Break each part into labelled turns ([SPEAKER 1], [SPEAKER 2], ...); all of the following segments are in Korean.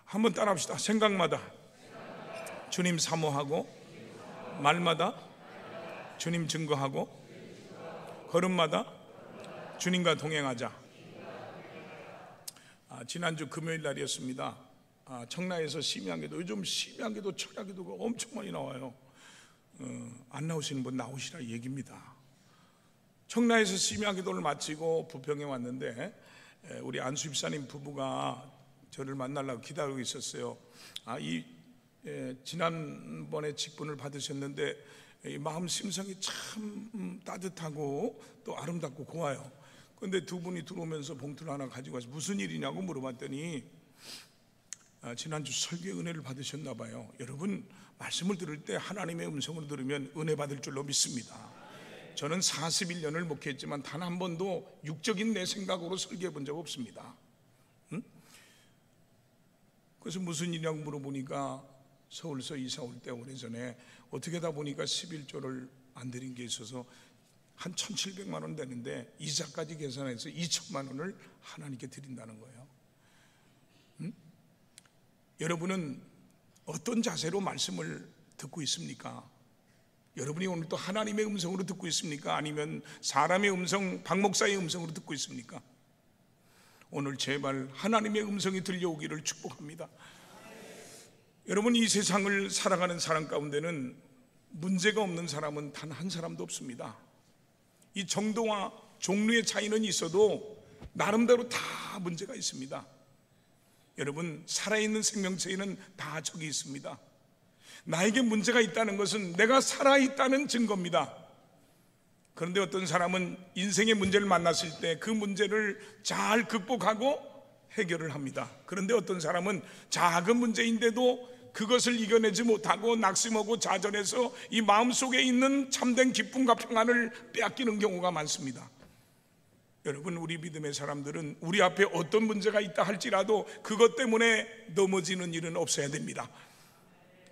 [SPEAKER 1] 한번 따라합시다. 생각마다 주님 사모하고, 말마다 주님 증거하고, 걸음마다 주님과 동행하자. 지난주 금요일 날이었습니다. 청라에서 심야기도, 요즘 심야기도 철야기도가 엄청 많이 나와요. 안 나오시는 분 나오시라 얘기입니다. 청라에서 심야기도를 마치고 부평에 왔는데 우리 안수입사님 부부가 저를 만나려고 기다리고 있었어요. 지난번에 직분을 받으셨는데 마음 심성이 참 따뜻하고 또 아름답고 고와요. 그런데 두 분이 들어오면서 봉투를 하나 가지고 와서 무슨 일이냐고 물어봤더니 지난주 설교의 은혜를 받으셨나 봐요. 여러분, 말씀을 들을 때 하나님의 음성을 들으면 은혜 받을 줄로 믿습니다. 저는 41년을 목회했지만 단 한 번도 육적인 내 생각으로 설교해 본 적 없습니다. 그래서 무슨 일이냐고 물어보니까 서울서 이사 올 때 오래전에 어떻게 하다 보니까 11조를 안 드린 게 있어서 한 1,700만 원 되는데 이자까지 계산해서 2천만 원을 하나님께 드린다는 거예요. 여러분은 어떤 자세로 말씀을 듣고 있습니까? 여러분이 오늘 또 하나님의 음성으로 듣고 있습니까? 아니면 사람의 음성, 박 목사의 음성으로 듣고 있습니까? 오늘 제발 하나님의 음성이 들려오기를 축복합니다. 여러분, 이 세상을 살아가는 사람 가운데는 문제가 없는 사람은 단 한 사람도 없습니다. 이 정도와 종류의 차이는 있어도 나름대로 다 문제가 있습니다. 여러분, 살아있는 생명체에는 다 적이 있습니다. 나에게 문제가 있다는 것은 내가 살아있다는 증거입니다. 그런데 어떤 사람은 인생의 문제를 만났을 때 그 문제를 잘 극복하고 해결을 합니다. 그런데 어떤 사람은 작은 문제인데도 그것을 이겨내지 못하고 낙심하고 좌절해서 이 마음속에 있는 참된 기쁨과 평안을 빼앗기는 경우가 많습니다. 여러분, 우리 믿음의 사람들은 우리 앞에 어떤 문제가 있다 할지라도 그것 때문에 넘어지는 일은 없어야 됩니다.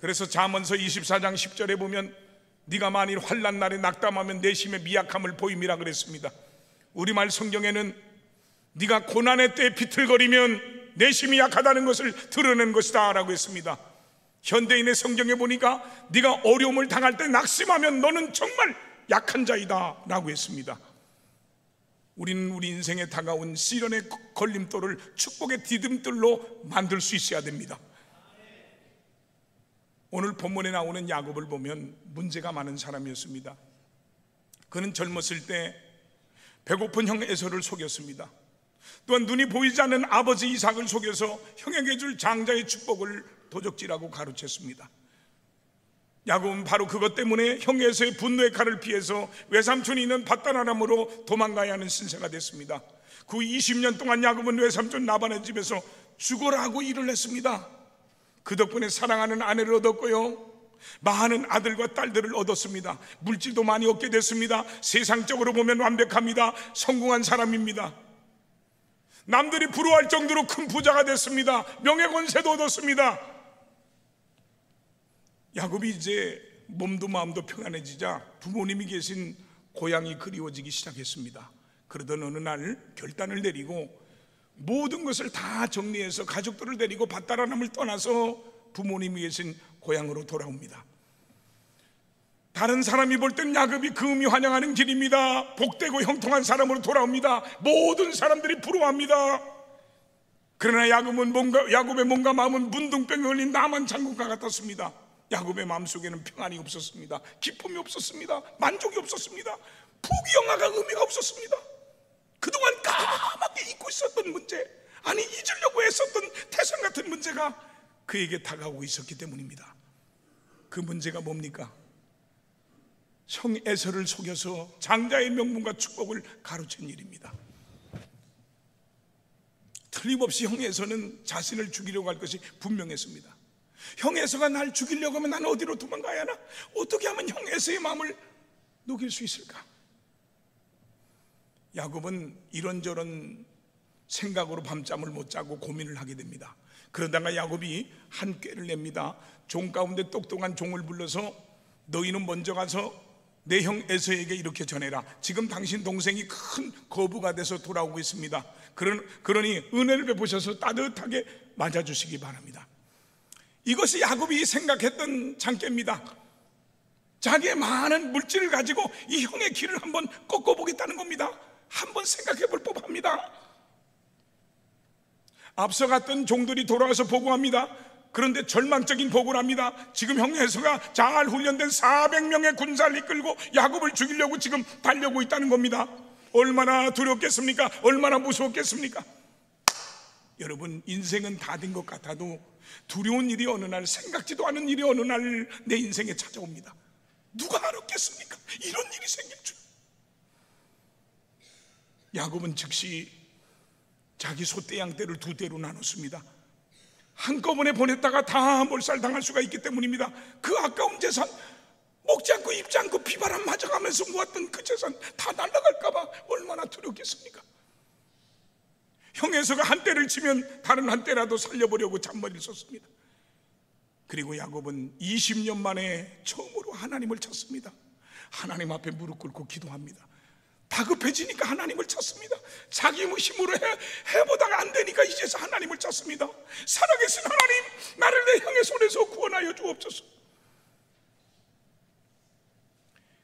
[SPEAKER 1] 그래서 잠언서 24장 10절에 보면 네가 만일 환난 날에 낙담하면 내 심의 미약함을 보임이라 그랬습니다. 우리말 성경에는 네가 고난의 때에 비틀거리면 내 심이 약하다는 것을 드러낸 것이다 라고 했습니다. 현대인의 성경에 보니까 네가 어려움을 당할 때 낙심하면 너는 정말 약한 자이다 라고 했습니다. 우리는 우리 인생에 다가온 시련의 걸림돌을 축복의 디딤돌로 만들 수 있어야 됩니다. 오늘 본문에 나오는 야곱을 보면 문제가 많은 사람이었습니다. 그는 젊었을 때 배고픈 형 에서를 속였습니다. 또한 눈이 보이지 않는 아버지 이삭을 속여서 형에게 줄 장자의 축복을 도적질하고 가로챘습니다. 야곱은 바로 그것 때문에 형 에서의 분노의 칼을 피해서 외삼촌이 있는 밧다라람으로 도망가야 하는 신세가 됐습니다. 그 20년 동안 야곱은 외삼촌 라반의 집에서 죽어라고 일을 했습니다. 그 덕분에 사랑하는 아내를 얻었고요, 많은 아들과 딸들을 얻었습니다. 물질도 많이 얻게 됐습니다. 세상적으로 보면 완벽합니다. 성공한 사람입니다. 남들이 부러워할 정도로 큰 부자가 됐습니다. 명예권세도 얻었습니다. 야곱이 이제 몸도 마음도 평안해지자 부모님이 계신 고향이 그리워지기 시작했습니다. 그러던 어느 날 결단을 내리고 모든 것을 다 정리해서 가족들을 데리고 밧다라람을 떠나서 부모님이 계신 고향으로 돌아옵니다. 다른 사람이 볼 땐 야곱이 금이 환영하는 길입니다. 복되고 형통한 사람으로 돌아옵니다. 모든 사람들이 부러워합니다. 그러나 야곱의 몸과 마음은 문둥병에 걸린 나만 장군과 같았습니다. 야곱의 마음속에는 평안이 없었습니다. 기쁨이 없었습니다. 만족이 없었습니다. 부귀영화가 의미가 없었습니다. 그동안 까맣게 잊고 있었던 문제, 아니 잊으려고 했었던 태산 같은 문제가 그에게 다가오고 있었기 때문입니다. 그 문제가 뭡니까? 형 에서를 속여서 장자의 명분과 축복을 가로챈 일입니다. 틀림없이 형 에서는 자신을 죽이려고 할 것이 분명했습니다. 형 에서가 날 죽이려고 하면 나는 어디로 도망가야 하나? 어떻게 하면 형 에서의 마음을 녹일 수 있을까? 야곱은 이런저런 생각으로 밤잠을 못 자고 고민을 하게 됩니다. 그러다가 야곱이 한 꾀를 냅니다. 종 가운데 똑똑한 종을 불러서 너희는 먼저 가서 내 형 에서에게 이렇게 전해라. 지금 당신 동생이 큰 거부가 돼서 돌아오고 있습니다. 그러니 은혜를 베푸셔서 따뜻하게 맞아주시기 바랍니다. 이것이 야곱이 생각했던 장깨입니다. 자기의 많은 물질을 가지고 이 형의 길을 한번 꺾어보겠다는 겁니다. 한번 생각해 볼 법합니다. 앞서 갔던 종들이 돌아와서 보고합니다. 그런데 절망적인 보고를 합니다. 지금 형 에서가 잘 훈련된 400명의 군사를 이끌고 야곱을 죽이려고 지금 달려고 있다는 겁니다. 얼마나 두렵겠습니까? 얼마나 무서웠겠습니까? 여러분, 인생은 다 된 것 같아도 두려운 일이 어느 날, 생각지도 않은 일이 어느 날 내 인생에 찾아옵니다. 누가 알았겠습니까? 이런 일이 생길 줄. 야곱은 즉시 자기 소떼 양떼를 2대로 나눴습니다. 한꺼번에 보냈다가 다 몰살당할 수가 있기 때문입니다. 그 아까운 재산, 먹지 않고 입지 않고 비바람 맞아가면서 모았던 그 재산 다 날아갈까봐 얼마나 두렵겠습니까? 형 에서가 한 떼를 치면 다른 한 떼라도 살려보려고 잔머리를 썼습니다. 그리고 야곱은 20년 만에 처음으로 하나님을 찾습니다. 하나님 앞에 무릎 꿇고 기도합니다. 다급해지니까 하나님을 찾습니다. 자기 힘으로 해보다가 안 되니까 이제서 하나님을 찾습니다. 살아계신 하나님, 나를 내 형의 손에서 구원하여 주옵소서.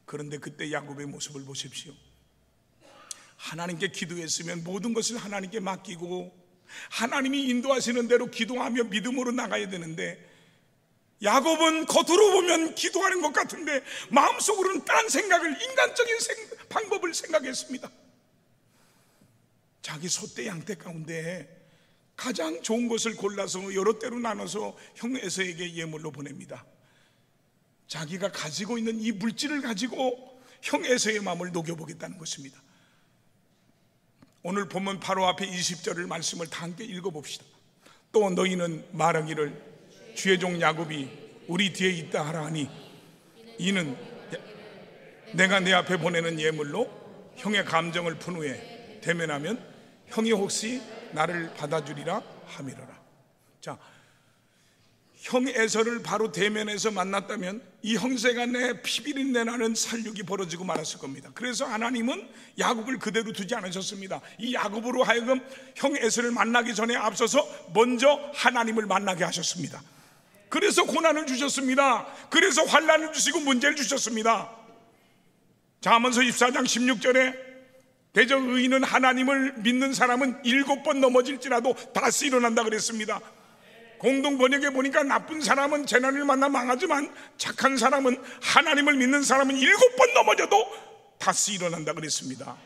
[SPEAKER 1] 그런데 그때 야곱의 모습을 보십시오. 하나님께 기도했으면 모든 것을 하나님께 맡기고 하나님이 인도하시는 대로 기도하며 믿음으로 나가야 되는데, 야곱은 겉으로 보면 기도하는 것 같은데 마음속으로는 딴 생각을, 인간적인 방법을 생각했습니다. 자기 소떼 양떼 가운데 가장 좋은 것을 골라서 여러 대로 나눠서 형 에서에게 예물로 보냅니다. 자기가 가지고 있는 이 물질을 가지고 형 에서의 마음을 녹여보겠다는 것입니다. 오늘 본문 바로 앞에 20절을 말씀을 다 함께 읽어봅시다. 또 너희는 말하기를 주의 종 야곱이 우리 뒤에 있다 하라 하니 이는 내가 내 앞에 보내는 예물로 형의 감정을 푼 후에 대면하면 형이 혹시 나를 받아주리라 함이로라. 자, 형 에서를 바로 대면해서 만났다면 이 형제가 내 피비린내 나는 살육이 벌어지고 말았을 겁니다. 그래서 하나님은 야곱을 그대로 두지 않으셨습니다. 이 야곱으로 하여금 형 에서를 만나기 전에 앞서서 먼저 하나님을 만나게 하셨습니다. 그래서 고난을 주셨습니다. 그래서 환난을 주시고 문제를 주셨습니다. 잠언서 24장 16절에 대저 의인은 하나님을 믿는 사람은 7번 넘어질지라도 다시 일어난다 그랬습니다. 공동 번역에 보니까 나쁜 사람은 재난을 만나 망하지만 착한 사람은, 하나님을 믿는 사람은 7번 넘어져도 다시 일어난다 그랬습니다.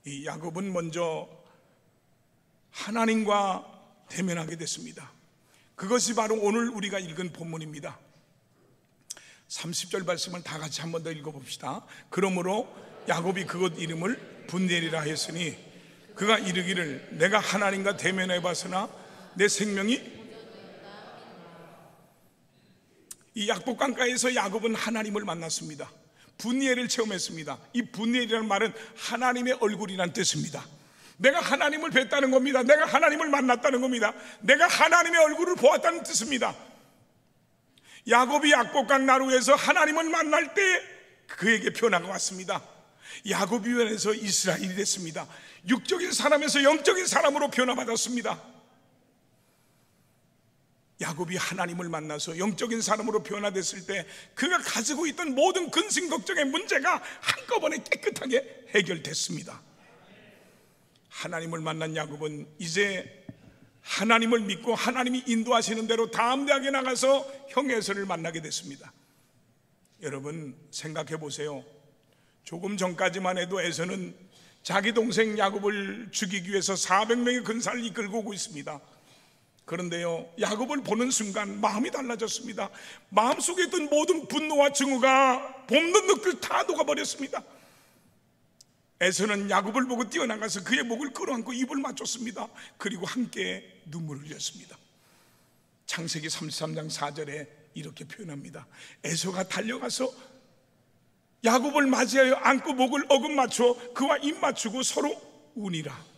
[SPEAKER 1] 이 야곱은 먼저 하나님과 대면하게 됐습니다. 그것이 바로 오늘 우리가 읽은 본문입니다. 30절 말씀을 다 같이 한 번 더 읽어봅시다. 그러므로 야곱이 그곳 이름을 분엘이라 했으니 그가 이르기를 내가 하나님과 대면해 봤으나 내 생명이, 이 약복강가에서 야곱은 하나님을 만났습니다. 분엘을 체험했습니다. 이 분엘이라는 말은 하나님의 얼굴이라는 뜻입니다. 내가 하나님을 뵀다는 겁니다. 내가 하나님을 만났다는 겁니다. 내가 하나님의 얼굴을 보았다는 뜻입니다. 야곱이 약복강 나루에서 하나님을 만날 때 그에게 변화가 왔습니다. 야곱이 변해서 이스라엘이 됐습니다. 육적인 사람에서 영적인 사람으로 변화받았습니다. 야곱이 하나님을 만나서 영적인 사람으로 변화됐을 때 그가 가지고 있던 모든 근심 걱정의 문제가 한꺼번에 깨끗하게 해결됐습니다. 하나님을 만난 야곱은 이제 하나님을 믿고 하나님이 인도하시는 대로 담대하게 나가서 형 에서를 만나게 됐습니다. 여러분 생각해 보세요. 조금 전까지만 해도 에서는 자기 동생 야곱을 죽이기 위해서 400명의 군사를 이끌고 오고 있습니다. 그런데요, 야곱을 보는 순간 마음이 달라졌습니다. 마음속에 있던 모든 분노와 증오가 봄는 늑들 다 녹아버렸습니다. 에서는 야곱을 보고 뛰어나가서 그의 목을 끌어안고 입을 맞췄습니다. 그리고 함께 눈물을 흘렸습니다. 창세기 33장 4절에 이렇게 표현합니다. 에서가 달려가서 야곱을 맞이하여 안고 목을 어금 맞춰 그와 입 맞추고 서로 우니라.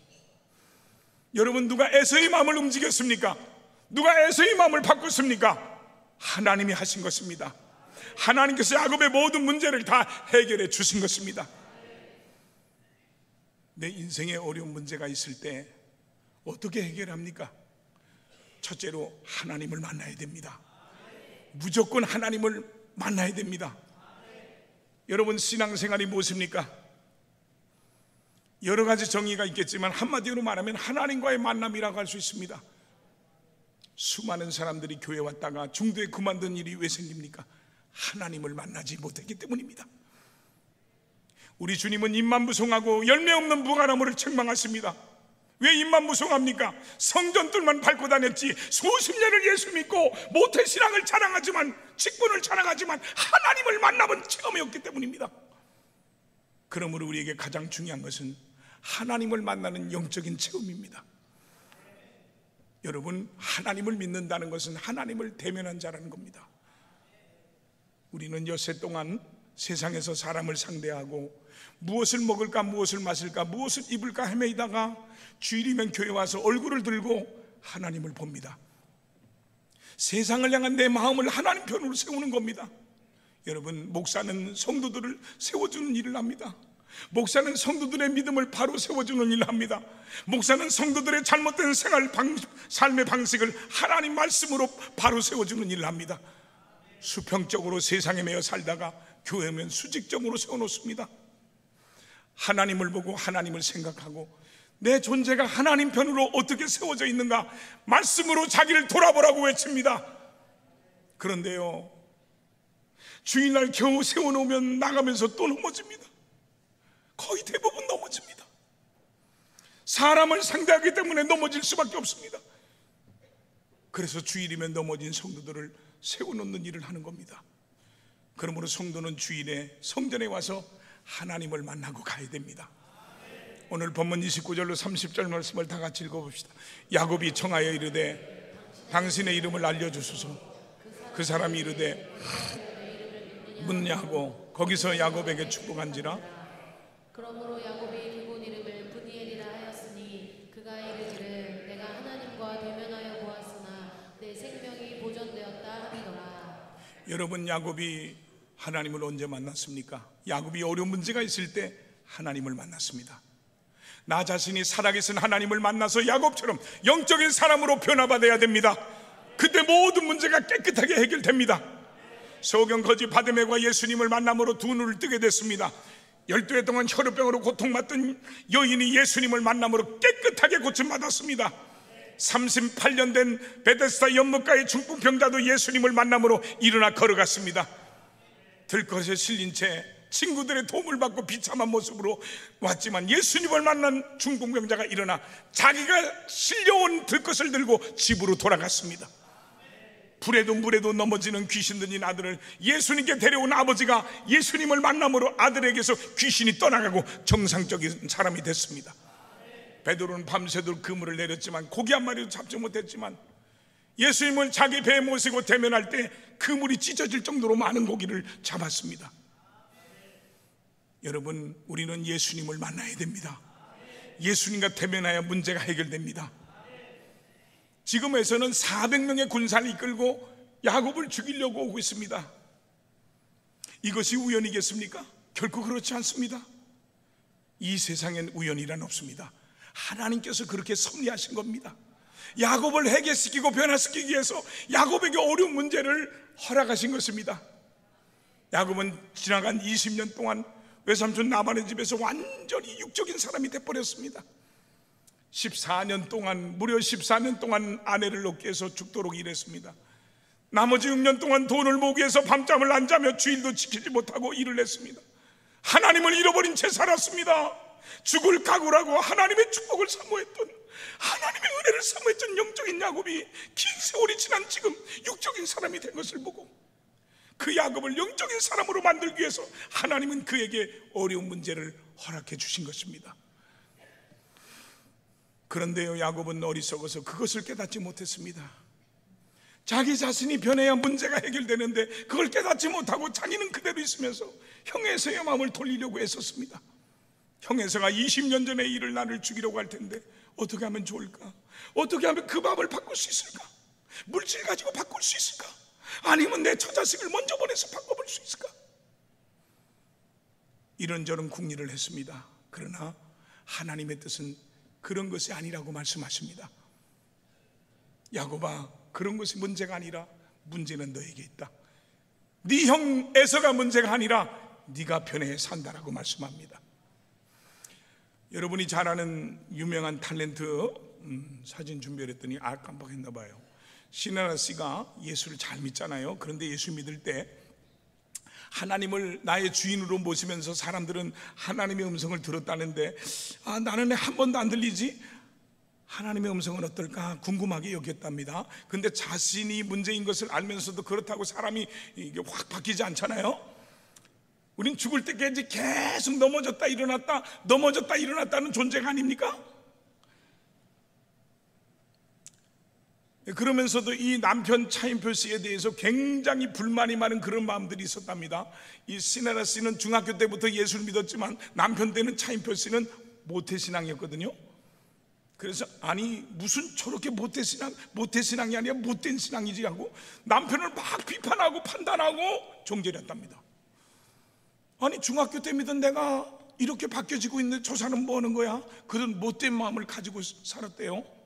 [SPEAKER 1] 여러분, 누가 에서의 마음을 움직였습니까? 누가 에서의 마음을 바꿨습니까? 하나님이 하신 것입니다. 하나님께서 야곱의 모든 문제를 다 해결해 주신 것입니다. 내 인생에 어려운 문제가 있을 때 어떻게 해결합니까? 첫째로 하나님을 만나야 됩니다. 무조건 하나님을 만나야 됩니다. 여러분, 신앙생활이 무엇입니까? 여러 가지 정의가 있겠지만 한마디로 말하면 하나님과의 만남이라고 할 수 있습니다. 수많은 사람들이 교회 왔다가 중도에 그만둔 일이 왜 생깁니까? 하나님을 만나지 못했기 때문입니다. 우리 주님은 입만무송하고 열매 없는 무화과나무를 책망하십니다. 왜 입만무송합니까? 성전들만 밟고 다녔지 수십 년을 예수 믿고 모태신앙을 자랑하지만, 직분을 자랑하지만 하나님을 만나본 체험이 없기 때문입니다. 그러므로 우리에게 가장 중요한 것은 하나님을 만나는 영적인 체험입니다. 여러분, 하나님을 믿는다는 것은 하나님을 대면한 자라는 겁니다. 우리는 여세 동안 세상에서 사람을 상대하고 무엇을 먹을까, 무엇을 마실까, 무엇을 입을까 헤매이다가 주일이면 교회 와서 얼굴을 들고 하나님을 봅니다. 세상을 향한 내 마음을 하나님 편으로 세우는 겁니다. 여러분, 목사는 성도들을 세워주는 일을 합니다. 목사는 성도들의 믿음을 바로 세워주는 일을 합니다. 목사는 성도들의 잘못된 삶의 방식을 하나님 말씀으로 바로 세워주는 일을 합니다. 수평적으로 세상에 매여 살다가 교회 오면 수직적으로 세워놓습니다. 하나님을 보고 하나님을 생각하고 내 존재가 하나님 편으로 어떻게 세워져 있는가 말씀으로 자기를 돌아보라고 외칩니다. 그런데요, 주일날 겨우 세워놓으면 나가면서 또 넘어집니다. 거의 대부분 넘어집니다. 사람을 상대하기 때문에 넘어질 수밖에 없습니다. 그래서 주일이면 넘어진 성도들을 세워놓는 일을 하는 겁니다. 그러므로 성도는 주일에 성전에 와서 하나님을 만나고 가야 됩니다. 오늘 본문 29절로 30절 말씀을 다 같이 읽어봅시다. 야곱이 청하여 이르되 당신의 이름을 알려주소서. 그 사람이 이르되 묻냐 하고 거기서 야곱에게 축복한지라.
[SPEAKER 2] 그러므로 야곱이 그곳 이름을 브니엘이라 하였으니 그가 이르기를 내가 하나님과 대면하여 보았으나 내 생명이 보존되었다 하미더라.
[SPEAKER 1] 여러분, 야곱이 하나님을 언제 만났습니까? 야곱이 어려운 문제가 있을 때 하나님을 만났습니다. 나 자신이 살아계신 하나님을 만나서 야곱처럼 영적인 사람으로 변화받아야 됩니다. 그때 모든 문제가 깨끗하게 해결됩니다. 소경 거지 바데메과 예수님을 만남으로 두 눈을 뜨게 됐습니다. 12해 동안 혈우병으로 고통받던 여인이 예수님을 만남으로 깨끗하게 고침받았습니다. 38년 된 베데스다 연못가의 중풍병자도 예수님을 만남으로 일어나 걸어갔습니다. 들것에 실린 채 친구들의 도움을 받고 비참한 모습으로 왔지만 예수님을 만난 중풍병자가 일어나 자기가 실려온 들것을 들고 집으로 돌아갔습니다. 불에도 물에도 넘어지는 귀신 들린 아들을 예수님께 데려온 아버지가 예수님을 만남으로 아들에게서 귀신이 떠나가고 정상적인 사람이 됐습니다. 베드로는 밤새도록 그물을 내렸지만 고기 한 마리도 잡지 못했지만 예수님을 자기 배에 모시고 대면할 때 그물이 찢어질 정도로 많은 고기를 잡았습니다. 여러분, 우리는 예수님을 만나야 됩니다. 예수님과 대면하여 문제가 해결됩니다. 지금에서는 400명의 군사를 이끌고 야곱을 죽이려고 오고 있습니다. 이것이 우연이겠습니까? 결코 그렇지 않습니다. 이 세상엔 우연이란 없습니다. 하나님께서 그렇게 섭리하신 겁니다. 야곱을 해결시키고 변화시키기 위해서 야곱에게 어려운 문제를 허락하신 것입니다. 야곱은 지나간 20년 동안 외삼촌 라반의 집에서 완전히 육적인 사람이 돼버렸습니다. 14년 동안, 무려 14년 동안 아내를 얻기 위해서 죽도록 일했습니다. 나머지 6년 동안 돈을 모으기 위해서 밤잠을 안 자며 주일도 지키지 못하고 일을 했습니다. 하나님을 잃어버린 채 살았습니다. 죽을 각오라고 하나님의 축복을 사모했던, 하나님의 은혜를 사모했던 영적인 야곱이 긴 세월이 지난 지금 육적인 사람이 된 것을 보고 그 야곱을 영적인 사람으로 만들기 위해서 하나님은 그에게 어려운 문제를 허락해 주신 것입니다. 그런데요, 야곱은 어리석어서 그것을 깨닫지 못했습니다. 자기 자신이 변해야 문제가 해결되는데 그걸 깨닫지 못하고 자기는 그대로 있으면서 형에서의 마음을 돌리려고 애썼습니다. 형에서가 20년 전에 일을 나를 죽이려고 할 텐데 어떻게 하면 좋을까? 어떻게 하면 그 마음을 바꿀 수 있을까? 물질 가지고 바꿀 수 있을까? 아니면 내 처자식을 먼저 보내서 바꿔볼 수 있을까? 이런저런 궁리를 했습니다. 그러나 하나님의 뜻은 그런 것이 아니라고 말씀하십니다. 야곱아, 그런 것이 문제가 아니라 문제는 너에게 있다. 네 형 에서가 문제가 아니라 네가 편해 산다라고 말씀합니다. 여러분이 잘 아는 유명한 탤런트 사진 준비했더니 깜빡했나 봐요. 신하라 씨가 예수를 잘 믿잖아요. 그런데 예수 믿을 때 하나님을 나의 주인으로 모시면서 사람들은 하나님의 음성을 들었다는데 나는 한 번도 안 들리지? 하나님의 음성은 어떨까 궁금하게 여겼답니다. 근데 자신이 문제인 것을 알면서도 그렇다고 사람이 이게 확 바뀌지 않잖아요. 우린 죽을 때까지 계속 넘어졌다 일어났다는 존재가 아닙니까? 그러면서도 이 남편 차인표 씨에 대해서 굉장히 불만이 많은 그런 마음들이 있었답니다. 이 시네라 씨는 중학교 때부터 예수를 믿었지만 남편 때는 차인표 씨는 모태신앙이었거든요. 그래서 아니 무슨 저렇게 모태신앙이 아니라 못된 신앙이지 하고 남편을 막 비판하고 판단하고 정죄했답니다. 아니 중학교 때 믿은 내가 이렇게 바뀌어지고 있는데 저 사람은 뭐 하는 거야? 그런 못된 마음을 가지고 살았대요.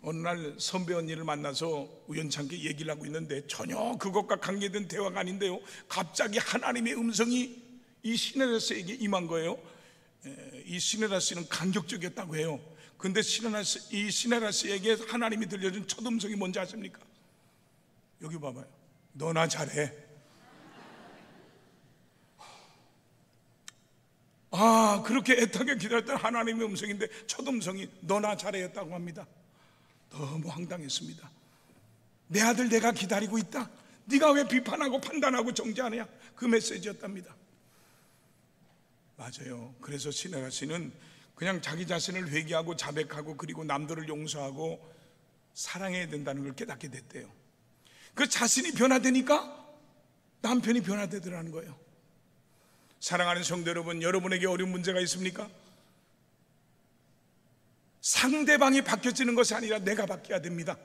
[SPEAKER 1] 어느 날 선배 언니를 만나서 우연찮게 얘기를 하고 있는데 전혀 그것과 관계된 대화가 아닌데요, 갑자기 하나님의 음성이 이 시네라 씨에게 임한 거예요. 이 시네라 씨는 간격적이었다고 해요. 근데 이 시네라 씨에게 하나님이 들려준 첫 음성이 뭔지 아십니까? 여기 봐봐요. 너나 잘해. 그렇게 애타게 기다렸던 하나님의 음성인데 첫 음성이 너나 잘해였다고 합니다. 너무 황당했습니다. 내 아들 내가 기다리고 있다. 네가 왜 비판하고 판단하고 정죄하냐? 그 메시지였답니다. 맞아요. 그래서 시네라 씨는 그냥 자기 자신을 회개하고 자백하고 그리고 남들을 용서하고 사랑해야 된다는 걸 깨닫게 됐대요. 그 자신이 변화되니까 남편이 변화되더라는 거예요. 사랑하는 성도 여러분, 여러분에게 어려운 문제가 있습니까? 상대방이 바뀌어지는 것이 아니라 내가 바뀌어야 됩니다.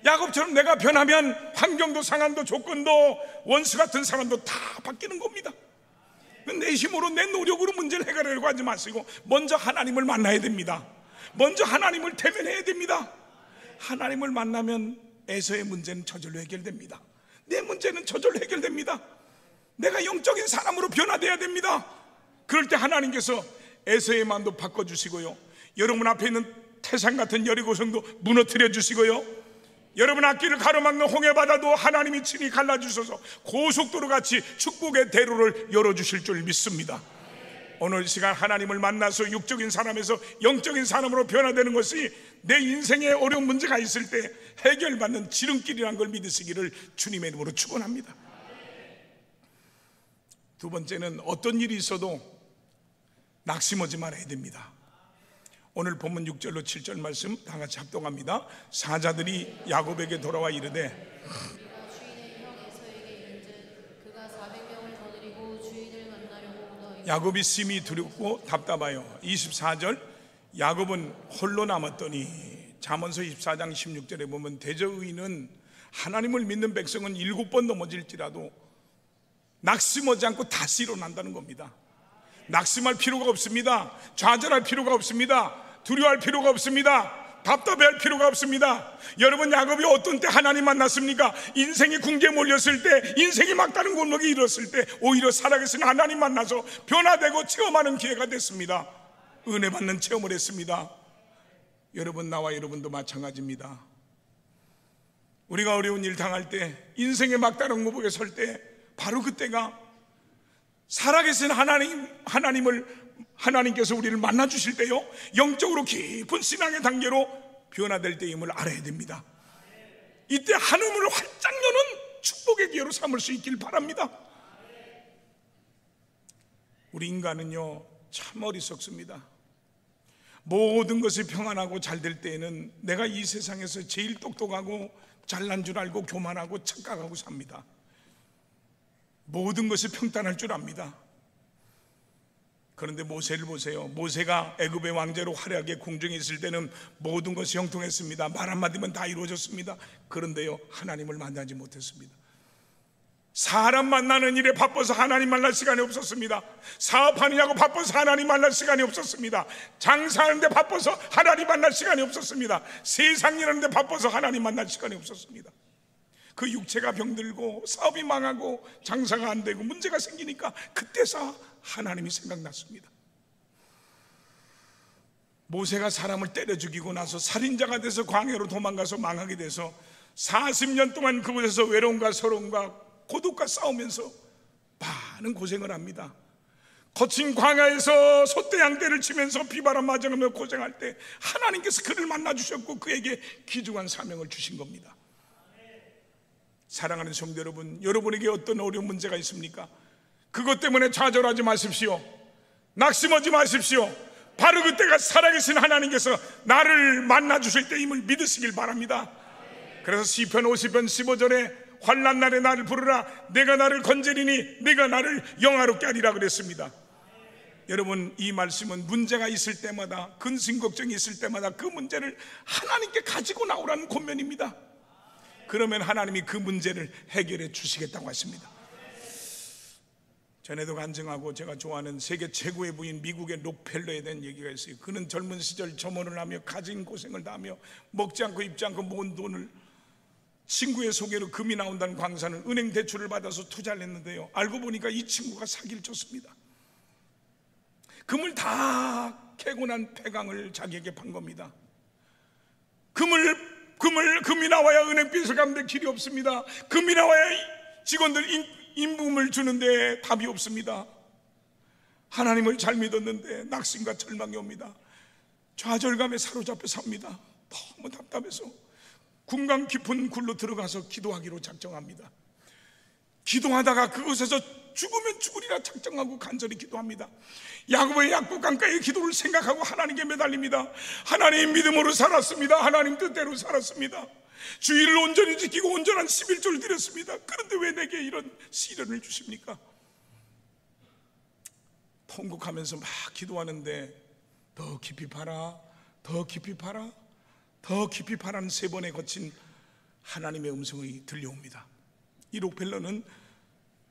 [SPEAKER 1] 야곱처럼 내가 변하면 환경도 상황도 조건도 원수 같은 사람도 다 바뀌는 겁니다. 내 힘으로 내 노력으로 문제를 해결하려고 하지 마시고 먼저 하나님을 만나야 됩니다. 먼저 하나님을 대면해야 됩니다. 하나님을 만나면 에서의 문제는 저절로 해결됩니다. 내 문제는 저절로 해결됩니다. 내가 영적인 사람으로 변화돼야 됩니다. 그럴 때 하나님께서 에서의 마음도 바꿔주시고요, 여러분 앞에 있는 태산 같은 여리고성도 무너뜨려 주시고요, 여러분 앞길을 가로막는 홍해바다도 하나님이 친히 갈라주셔서 고속도로 같이 축복의 대로를 열어주실 줄 믿습니다. 오늘 시간 하나님을 만나서 육적인 사람에서 영적인 사람으로 변화되는 것이 내 인생에 어려운 문제가 있을 때 해결받는 지름길이라는 걸 믿으시기를 주님의 이름으로 축원합니다. 두 번째는 어떤 일이 있어도 낙심하지 말아야 됩니다. 오늘 본문 6절로 7절 말씀 다 같이 합독합니다. 사자들이 야곱에게 돌아와 이르되
[SPEAKER 2] 우리가 주인의 형 에서에게 이른즉 그가 400명을 거느리고 주인을 만나려고 오더이다.
[SPEAKER 1] 야곱이 심히 두렵고 답답하여 24절 야곱은 홀로 남았더니 잠언서 24장 16절에 보면 대저의인은 하나님을 믿는 백성은 7번 넘어질지라도 낙심하지 않고 다시 일어난다는 겁니다. 낙심할 필요가 없습니다. 좌절할 필요가 없습니다. 두려워할 필요가 없습니다. 답답해할 필요가 없습니다. 여러분, 야곱이 어떤 때 하나님 만났습니까? 인생이 궁지에 몰렸을 때, 인생이 막다른 골목에 이뤘을 때 오히려 살아계신 하나님 만나서 변화되고 체험하는 기회가 됐습니다. 은혜 받는 체험을 했습니다. 여러분, 나와 여러분도 마찬가지입니다. 우리가 어려운 일 당할 때, 인생의 막다른 골목에 설 때 바로 그때가 살아계신 하나님께서 우리를 만나 주실 때요, 영적으로 깊은 신앙의 단계로 변화될 때임을 알아야 됩니다. 이때 하늘문을 활짝 여는 축복의 기회로 삼을 수 있길 바랍니다. 우리 인간은요 참 어리석습니다. 모든 것이 평안하고 잘 될 때에는 내가 이 세상에서 제일 똑똑하고 잘난 줄 알고 교만하고 착각하고 삽니다. 모든 것이 평탄할 줄 압니다. 그런데 모세를 보세요. 모세가 애굽의 왕제로 화려하게 궁정에 있을 때는 모든 것이 형통했습니다. 말 한마디면 다 이루어졌습니다. 그런데요, 하나님을 만나지 못했습니다. 사람 만나는 일에 바빠서 하나님 만날 시간이 없었습니다. 사업하느냐고 바빠서 하나님 만날 시간이 없었습니다. 장사하는데 바빠서 하나님 만날 시간이 없었습니다. 세상 일하는데 바빠서 하나님 만날 시간이 없었습니다. 그 육체가 병들고 사업이 망하고 장사가 안 되고 문제가 생기니까 그때서 하나님이 생각났습니다. 모세가 사람을 때려 죽이고 나서 살인자가 돼서 광야로 도망가서 망하게 돼서 40년 동안 그곳에서 외로움과 서러움과 고독과 싸우면서 많은 고생을 합니다. 거친 광야에서 소떼양떼를 치면서 비바람 맞아가며 고생할 때 하나님께서 그를 만나주셨고 그에게 귀중한 사명을 주신 겁니다. 사랑하는 성도 여러분, 여러분에게 어떤 어려운 문제가 있습니까? 그것 때문에 좌절하지 마십시오. 낙심하지 마십시오. 바로 그때가 살아계신 하나님께서 나를 만나주실 때임을 믿으시길 바랍니다. 그래서 시편 50편 15절에 환난 날에 나를 부르라 내가 나를 건지리니 내가 나를 영화롭게 하리라 그랬습니다. 여러분, 이 말씀은 문제가 있을 때마다, 근심 걱정이 있을 때마다 그 문제를 하나님께 가지고 나오라는 권면입니다. 그러면 하나님이 그 문제를 해결해 주시겠다고 하십니다. 전에도 간증하고 제가 좋아하는 세계 최고의 부인 미국의 록펠러에 대한 얘기가 있어요. 그는 젊은 시절 점원을 하며 가진 고생을 다하며 먹지 않고 입지 않고 모은 돈을 친구의 소개로 금이 나온다는 광산을 은행 대출을 받아서 투자를 했는데요, 알고 보니까 이 친구가 사기를 쳤습니다. 금을 다 캐고 난 폐강을 자기에게 판 겁니다. 금이 나와야 은행빚을 갚는데 길이 없습니다. 금이 나와야 직원들 임금을 주는데 답이 없습니다. 하나님을 잘 믿었는데 낙심과 절망이 옵니다. 좌절감에 사로잡혀 삽니다. 너무 답답해서 궁강 깊은 굴로 들어가서 기도하기로 작정합니다. 기도하다가 그곳에서 죽으면 죽으리라 작정하고 간절히 기도합니다. 야곱의 약국 강가의 기도를 생각하고 하나님께 매달립니다. 하나님 믿음으로 살았습니다. 하나님 뜻대로 살았습니다. 주의를 온전히 지키고 온전한 11조를 드렸습니다. 그런데 왜 내게 이런 시련을 주십니까? 통곡하면서 막 기도하는데 더 깊이 파라, 더 깊이 파라, 더 깊이 파라는 3번에 거친 하나님의 음성이 들려옵니다. 이 록펠러는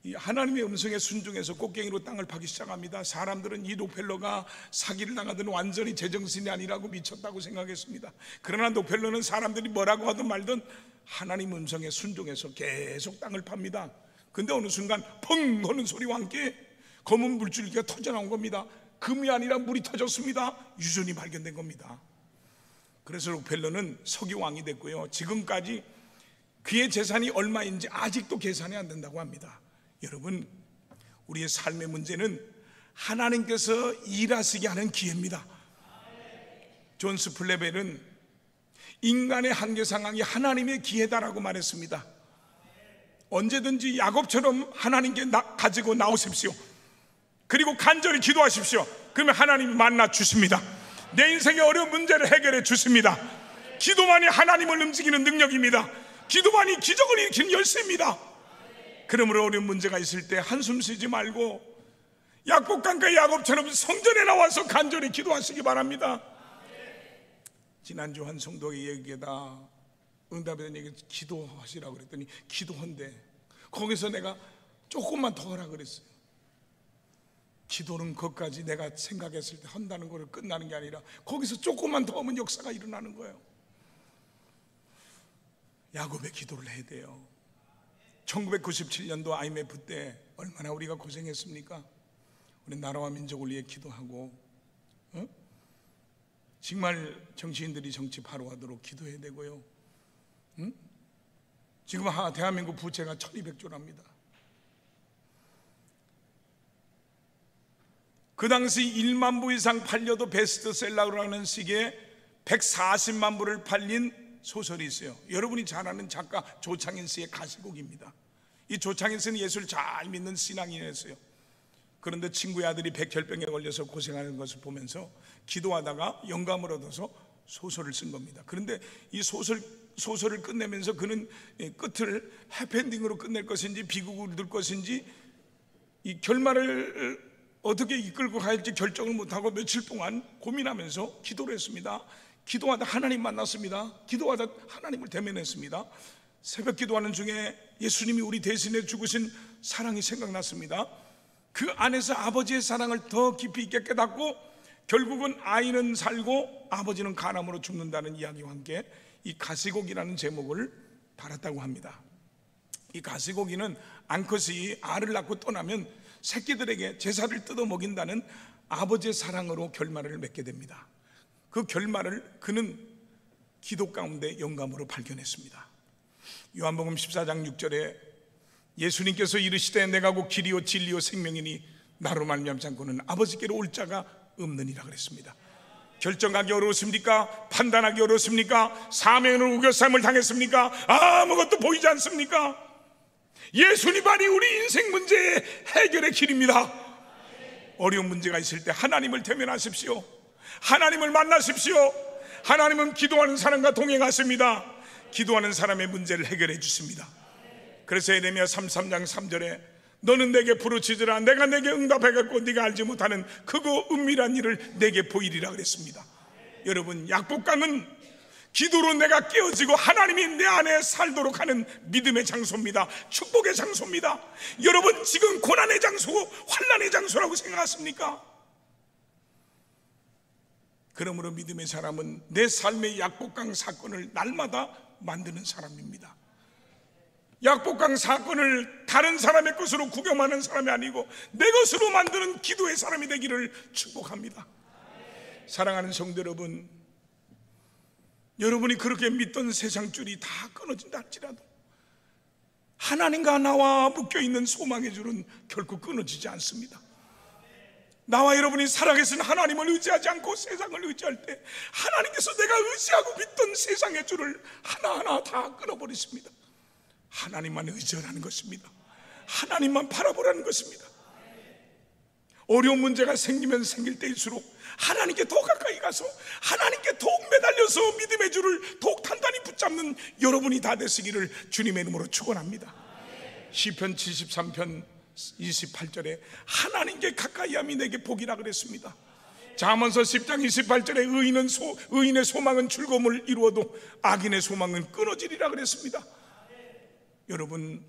[SPEAKER 1] 이 하나님의 음성에 순종해서 꽃갱이로 땅을 파기 시작합니다. 사람들은 이 록펠러가 사기를 당하든 완전히 제정신이 아니라고 미쳤다고 생각했습니다. 그러나 록펠러는 사람들이 뭐라고 하든 말든 하나님 음성에 순종해서 계속 땅을 팝니다. 근데 어느 순간 펑 하는 소리와 함께 검은 물줄기가 터져나온 겁니다. 금이 아니라 물이 터졌습니다. 유전이 발견된 겁니다. 그래서 록펠러는 석유왕이 됐고요, 지금까지 그의 재산이 얼마인지 아직도 계산이 안 된다고 합니다. 여러분, 우리의 삶의 문제는 하나님께서 일하시게 하는 기회입니다. 존 스플레벨은 인간의 한계 상황이 하나님의 기회다라고 말했습니다. 언제든지 야곱처럼 하나님께 가지고 나오십시오. 그리고 간절히 기도하십시오. 그러면 하나님이 만나 주십니다. 내 인생의 어려운 문제를 해결해 주십니다. 기도만이 하나님을 움직이는 능력입니다. 기도만이 기적을 일으키는 열쇠입니다. 그러므로 어려운 문제가 있을 때 한숨 쉬지 말고 약국강가의 야곱처럼 성전에 나와서 간절히 기도하시기 바랍니다. 지난주 한 성도의 얘기에다 응답에 대한 얘기 기도하시라고 그랬더니 기도한대. 거기서 내가 조금만 더 하라 그랬어요. 기도는 그것까지 내가 생각했을 때 한다는 거를 끝나는 게 아니라 거기서 조금만 더 하면 역사가 일어나는 거예요. 야곱의 기도를 해야 돼요. 1997년도 IMF 때 얼마나 우리가 고생했습니까? 우리 나라와 민족을 위해 기도하고, 정말 정치인들이 정치 바로 하도록 기도해야 되고요. 지금 대한민국 부채가 1200조랍니다. 그 당시 1만 부 이상 팔려도 베스트셀러라는 식의 140만 부를 팔린 소설이 있어요. 여러분이 잘 아는 작가 조창인 씨의 가시곡입니다. 이 조창인 씨는 예수를 잘 믿는 신앙인이었어요. 그런데 친구의 아들이 백혈병에 걸려서 고생하는 것을 보면서 기도하다가 영감을 얻어서 소설을 쓴 겁니다. 그런데 이 소설을 끝내면서 그는 끝을 해피엔딩으로 끝낼 것인지 비극으로 둘 것인지 이 결말을 어떻게 이끌고 갈지 결정을 못하고 며칠 동안 고민하면서 기도를 했습니다. 기도하다 하나님 만났습니다. 기도하다 하나님을 대면했습니다. 새벽 기도하는 중에 예수님이 우리 대신에 죽으신 사랑이 생각났습니다. 그 안에서 아버지의 사랑을 더 깊이 있게 깨닫고 결국은 아이는 살고 아버지는 간암으로 죽는다는 이야기와 함께 이 가시고기라는 제목을 달았다고 합니다. 이 가시고기는 암컷이 알을 낳고 떠나면 새끼들에게 제사를 뜯어 먹인다는 아버지의 사랑으로 결말을 맺게 됩니다. 그 결말을 그는 기도 가운데 영감으로 발견했습니다. 요한복음 14장 6절에 예수님께서 이르시되 내가 곧 길이요 진리요 생명이니 나로 말미암지 않고는 아버지께로 올 자가 없느니라 그랬습니다. 결정하기 어려웠습니까? 판단하기 어려웠습니까? 사명으로 우겨쌈을 당했습니까? 아무것도 보이지 않습니까? 예수님만이 우리 인생 문제의 해결의 길입니다. 어려운 문제가 있을 때 하나님을 대면하십시오. 하나님을 만나십시오. 하나님은 기도하는 사람과 동행하십니다. 기도하는 사람의 문제를 해결해 주십니다. 그래서 예레미야 33장 3절에 너는 내게 부르짖으라 내가 내게 응답하겠고 네가 알지 못하는 크고 은밀한 일을 내게 보이리라 그랬습니다. 여러분, 약복강은 기도로 내가 깨어지고 하나님이 내 안에 살도록 하는 믿음의 장소입니다. 축복의 장소입니다. 여러분, 지금 고난의 장소고 환난의 장소라고 생각하십니까? 그러므로 믿음의 사람은 내 삶의 약복강 사건을 날마다 만드는 사람입니다. 약복강 사건을 다른 사람의 것으로 구경하는 사람이 아니고 내 것으로 만드는 기도의 사람이 되기를 축복합니다. 사랑하는 성도 여러분, 여러분이 그렇게 믿던 세상 줄이 다 끊어진다 할지라도 하나님과 나와 묶여있는 소망의 줄은 결코 끊어지지 않습니다. 나와 여러분이 살아계신 하나님을 의지하지 않고 세상을 의지할 때 하나님께서 내가 의지하고 믿던 세상의 줄을 하나하나 다 끊어버리십니다. 하나님만 의지하라는 것입니다. 하나님만 바라보라는 것입니다. 어려운 문제가 생기면 생길 때일수록 하나님께 더 가까이 가서 하나님께 더욱 매달려서 믿음의 줄을 더욱 단단히 붙잡는 여러분이 다 되시기를 주님의 이름으로 축원합니다. 시편 73편 28절에 하나님께 가까이함이 내게 복이라 그랬습니다. 잠언서 10장 28절에 의인의 소망은 즐거움을 이루어도 악인의 소망은 끊어지리라 그랬습니다. 여러분,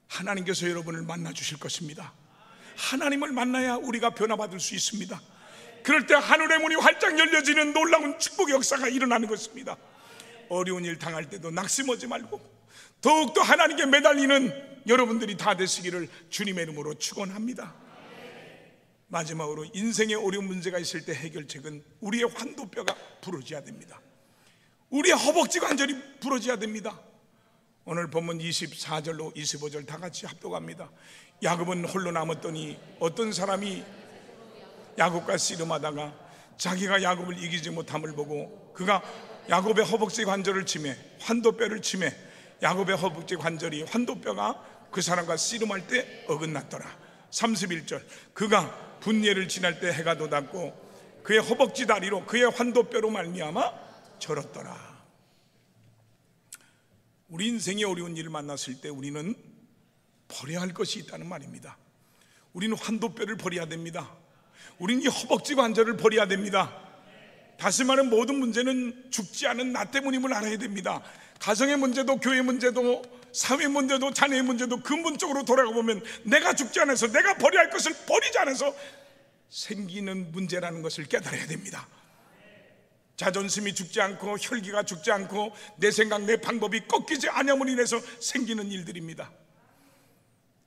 [SPEAKER 1] 하나님께서 여러분을 만나 주실 것입니다. 하나님을 만나야 우리가 변화받을 수 있습니다. 그럴 때 하늘의 문이 활짝 열려지는 놀라운 축복의 역사가 일어나는 것입니다. 어려운 일 당할 때도 낙심하지 말고 더욱더 하나님께 매달리는 여러분들이 다 되시기를 주님의 이름으로 축원합니다. 마지막으로 인생에 어려운 문제가 있을 때 해결책은 우리의 환도뼈가 부러져야 됩니다. 우리의 허벅지 관절이 부러져야 됩니다. 오늘 본문 24절로 25절 다 같이 합독합니다. 야곱은 홀로 남았더니 어떤 사람이 야곱과 씨름하다가 자기가 야곱을 이기지 못함을 보고 그가 야곱의 허벅지 관절을 치매 환도뼈를 치매 야곱의 허벅지 관절이 환도뼈가 그 사람과 씨름할 때 어긋났더라. 31절 그가 분예를 지날 때 해가 돋았고 그의 허벅지 다리로 그의 환도뼈로 말미암아 절었더라. 우리 인생의 어려운 일을 만났을 때 우리는 버려야 할 것이 있다는 말입니다. 우리는 환도뼈를 버려야 됩니다. 우리는 이 허벅지 관절을 버려야 됩니다. 다시 말하면 모든 문제는 죽지 않은 나 때문임을 알아야 됩니다. 가정의 문제도 교회 문제도 사회 문제도 자녀의 문제도 근본적으로 돌아가 보면 내가 죽지 않아서 내가 버려야 할 것을 버리지 않아서 생기는 문제라는 것을 깨달아야 됩니다. 자존심이 죽지 않고 혈기가 죽지 않고 내 생각 내 방법이 꺾이지 않음으로 인해서 생기는 일들입니다.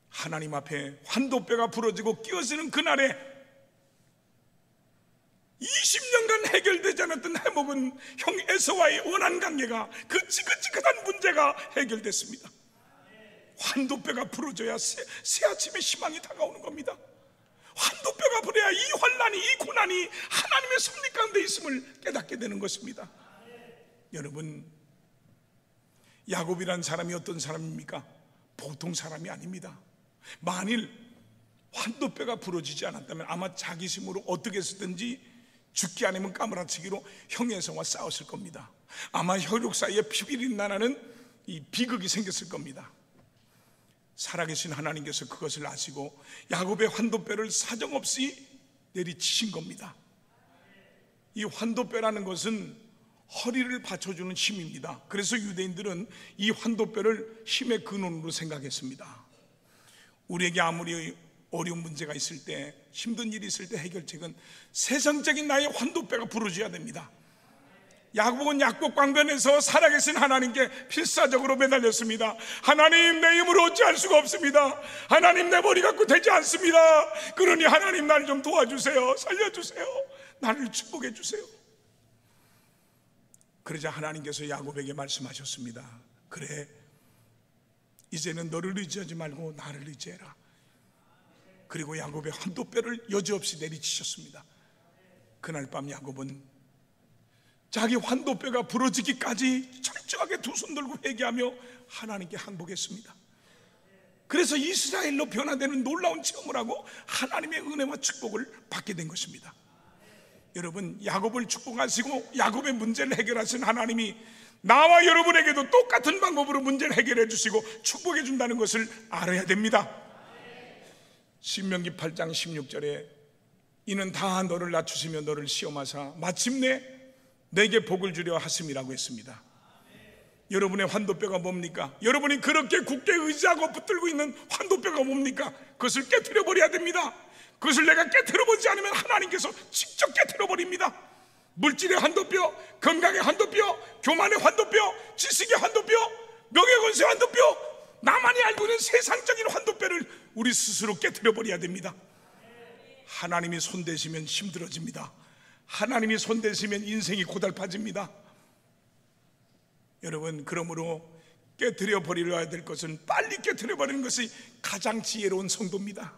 [SPEAKER 1] 하나님 앞에 환도뼈가 부러지고 끼어지는 그날에 20년간 해결되지 않았던 해먹은 형 에서와의 원한 관계가 그 지긋지긋한 문제가 해결됐습니다. 환도뼈가 부러져야 새 아침의 희망이 다가오는 겁니다. 환도뼈가 부러야 이 환난이 이 고난이 하나님의 섭리 가운데 있음을 깨닫게 되는 것입니다. 여러분, 야곱이란 사람이 어떤 사람입니까? 보통 사람이 아닙니다. 만일 환도뼈가 부러지지 않았다면 아마 자기 힘으로 어떻게 했든지 죽기 아니면 까무라치기로 형에서와 싸웠을 겁니다. 아마 혈육 사이에 피비린 나라는 이 비극이 생겼을 겁니다. 살아계신 하나님께서 그것을 아시고 야곱의 환도뼈를 사정없이 내리치신 겁니다. 이 환도뼈라는 것은 허리를 받쳐주는 힘입니다. 그래서 유대인들은 이 환도뼈를 힘의 근원으로 생각했습니다. 우리에게 아무리 어려운 문제가 있을 때, 힘든 일이 있을 때 해결책은 세상적인 나의 환도뼈가 부러져야 됩니다. 야곱은 야곱 광변에서 살아계신 하나님께 필사적으로 매달렸습니다. 하나님, 내 힘으로 어찌할 수가 없습니다. 하나님, 내 머리 갖고 되지 않습니다. 그러니 하나님, 나를 좀 도와주세요. 살려주세요. 나를 축복해 주세요. 그러자 하나님께서 야곱에게 말씀하셨습니다. 그래, 이제는 너를 의지하지 말고 나를 의지해라. 그리고 야곱의 환도뼈를 여지없이 내리치셨습니다. 그날 밤 야곱은 자기 환도뼈가 부러지기까지 철저하게 두 손 들고 회개하며 하나님께 항복했습니다. 그래서 이스라엘로 변화되는 놀라운 체험을 하고 하나님의 은혜와 축복을 받게 된 것입니다. 여러분, 야곱을 축복하시고 야곱의 문제를 해결하신 하나님이 나와 여러분에게도 똑같은 방법으로 문제를 해결해 주시고 축복해 준다는 것을 알아야 됩니다. 신명기 8장 16절에 이는 다 너를 낮추시며 너를 시험하사 마침내 내게 복을 주려 하심이라고 했습니다. 여러분의 환도뼈가 뭡니까? 여러분이 그렇게 굳게 의지하고 붙들고 있는 환도뼈가 뭡니까? 그것을 깨트려 버려야 됩니다. 그것을 내가 깨트려 보지 않으면 하나님께서 직접 깨트려 버립니다. 물질의 환도뼈, 건강의 환도뼈, 교만의 환도뼈, 지식의 환도뼈, 명예권세의 환도뼈, 나만이 알고 있는 세상적인 환도뼈를 우리 스스로 깨트려 버려야 됩니다. 하나님이 손대시면 힘들어집니다. 하나님이 손대시면 인생이 고달파집니다. 여러분, 그러므로 깨트려 버려야 될 것은 빨리 깨트려 버리는 것이 가장 지혜로운 성도입니다.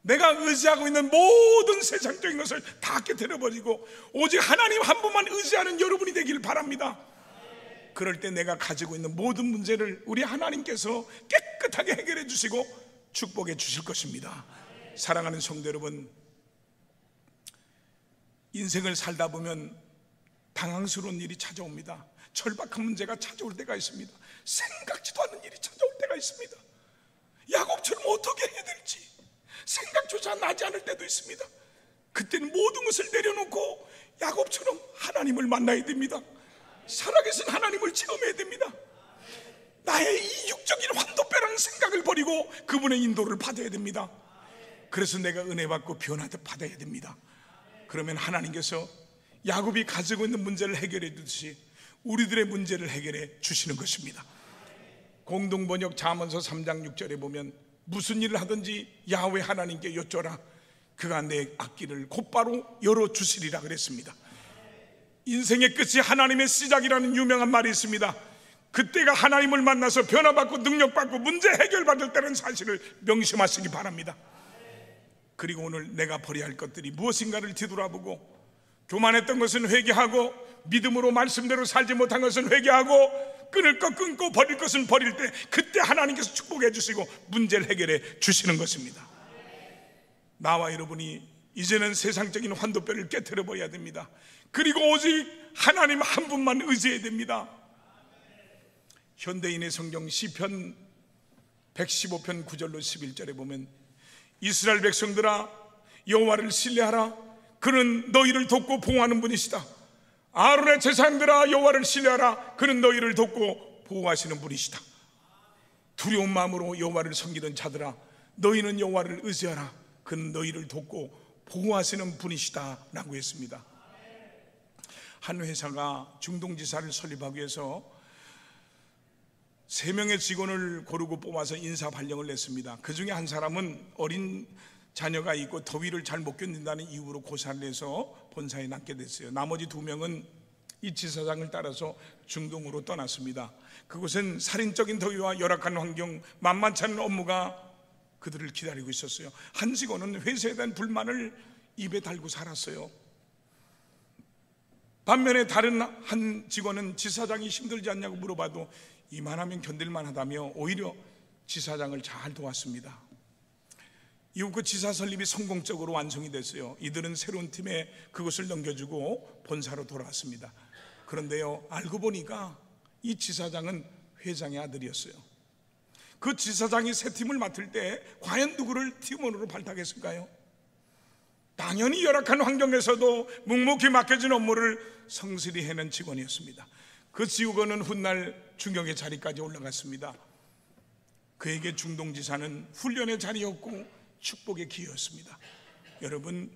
[SPEAKER 1] 내가 의지하고 있는 모든 세상적인 것을 다 깨트려 버리고 오직 하나님 한 분만 의지하는 여러분이 되기를 바랍니다. 그럴 때 내가 가지고 있는 모든 문제를 우리 하나님께서 깨끗하게 해결해 주시고 축복해 주실 것입니다. 사랑하는 성도 여러분, 인생을 살다 보면 당황스러운 일이 찾아옵니다. 절박한 문제가 찾아올 때가 있습니다. 생각지도 않는 일이 찾아올 때가 있습니다. 야곱처럼 어떻게 해야 될지 생각조차 나지 않을 때도 있습니다. 그때는 모든 것을 내려놓고 야곱처럼 하나님을 만나야 됩니다. 살아계신 하나님을 체험해야 됩니다. 나의 이 육적인 환도뼈라는 생각을 버리고 그분의 인도를 받아야 됩니다. 그래서 내가 은혜 받고 변화도 받아야 됩니다. 그러면 하나님께서 야곱이 가지고 있는 문제를 해결해 주듯이 우리들의 문제를 해결해 주시는 것입니다. 공동번역 잠언서 3장 6절에 보면 무슨 일을 하든지 야훼 하나님께 여쭤라 그가 내 앞길을 곧바로 열어주시리라 그랬습니다. 인생의 끝이 하나님의 시작이라는 유명한 말이 있습니다. 그때가 하나님을 만나서 변화받고 능력받고 문제 해결받을 때는 사실을 명심하시기 바랍니다. 그리고 오늘 내가 버려야 할 것들이 무엇인가를 뒤돌아보고 교만했던 것은 회개하고 믿음으로 말씀대로 살지 못한 것은 회개하고 끊을 것 끊고 버릴 것은 버릴 때 그때 하나님께서 축복해 주시고 문제를 해결해 주시는 것입니다. 나와 여러분이 이제는 세상적인 환도뼈를 깨트려 버려야 됩니다. 그리고 오직 하나님 한 분만 의지해야 됩니다. 현대인의 성경 시편 115편 9절로 11절에 보면 이스라엘 백성들아 여호와를 신뢰하라 그는 너희를 돕고 보호하는 분이시다. 아론의 제사장들아 여호와를 신뢰하라 그는 너희를 돕고 보호하시는 분이시다. 두려운 마음으로 여호와를 섬기는 자들아 너희는 여호와를 의지하라 그는 너희를 돕고 보호하시는 분이시다 라고 했습니다. 한 회사가 중동지사를 설립하기 위해서 3명의 직원을 고르고 뽑아서 인사 발령을 냈습니다. 그 중에 한 사람은 어린 자녀가 있고 더위를 잘 못 견딘다는 이유로 고사를 해서 본사에 남게 됐어요. 나머지 2명은 이 지사장을 따라서 중동으로 떠났습니다. 그곳은 살인적인 더위와 열악한 환경, 만만치 않은 업무가 그들을 기다리고 있었어요. 한 직원은 회사에 대한 불만을 입에 달고 살았어요. 반면에 다른 한 직원은 지사장이 힘들지 않냐고 물어봐도 이만하면 견딜만 하다며 오히려 지사장을 잘 도왔습니다. 이후 그 지사 설립이 성공적으로 완성이 됐어요. 이들은 새로운 팀에 그것을 넘겨주고 본사로 돌아왔습니다. 그런데요, 알고 보니까 이 지사장은 회장의 아들이었어요. 그 지사장이 새 팀을 맡을 때 과연 누구를 팀원으로 발탁했을까요? 당연히 열악한 환경에서도 묵묵히 맡겨진 업무를 성실히 해낸 직원이었습니다. 그 직원은 훗날 중경의 자리까지 올라갔습니다. 그에게 중동지사는 훈련의 자리였고 축복의 기회였습니다. 여러분,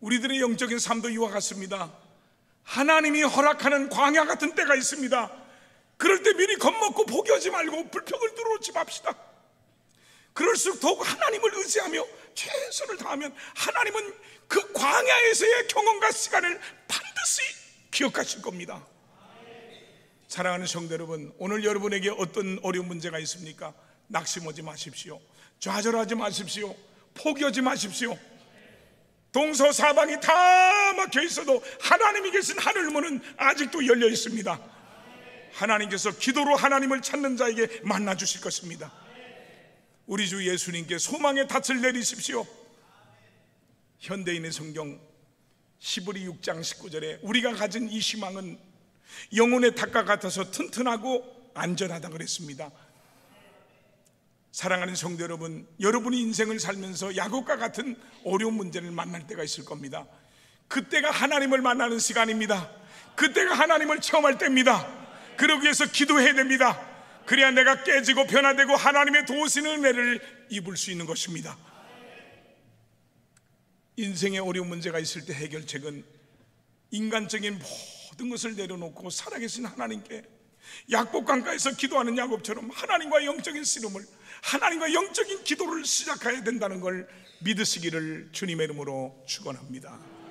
[SPEAKER 1] 우리들의 영적인 삶도 이와 같습니다. 하나님이 허락하는 광야 같은 때가 있습니다. 그럴 때 미리 겁먹고 포기하지 말고 불평을 들어오지 맙시다. 그럴수록 더욱 하나님을 의지하며 최선을 다하면 하나님은 그 광야에서의 경험과 시간을 반드시 기억하실 겁니다. 사랑하는 성도 여러분, 오늘 여러분에게 어떤 어려운 문제가 있습니까? 낙심하지 마십시오. 좌절하지 마십시오. 포기하지 마십시오. 동서사방이 다 막혀 있어도 하나님이 계신 하늘문은 아직도 열려 있습니다. 하나님께서 기도로 하나님을 찾는 자에게 만나 주실 것입니다. 우리 주 예수님께 소망의 닻을 내리십시오. 현대인의 성경 히브리 6장 19절에 우리가 가진 이 희망은 영혼의 탑과 같아서 튼튼하고 안전하다 그랬습니다. 사랑하는 성도 여러분, 여러분이 인생을 살면서 야곱과 같은 어려운 문제를 만날 때가 있을 겁니다. 그때가 하나님을 만나는 시간입니다. 그때가 하나님을 체험할 때입니다. 그러기 위해서 기도해야 됩니다. 그래야 내가 깨지고 변화되고 하나님의 도우시는 은혜를 입을 수 있는 것입니다. 인생에 어려운 문제가 있을 때 해결책은 인간적인 모든 것을 내려놓고 살아계신 하나님께 약복강가에서 기도하는 야곱처럼 하나님과 영적인 씨름을, 하나님과 영적인 기도를 시작해야 된다는 걸 믿으시기를 주님의 이름으로 축원합니다.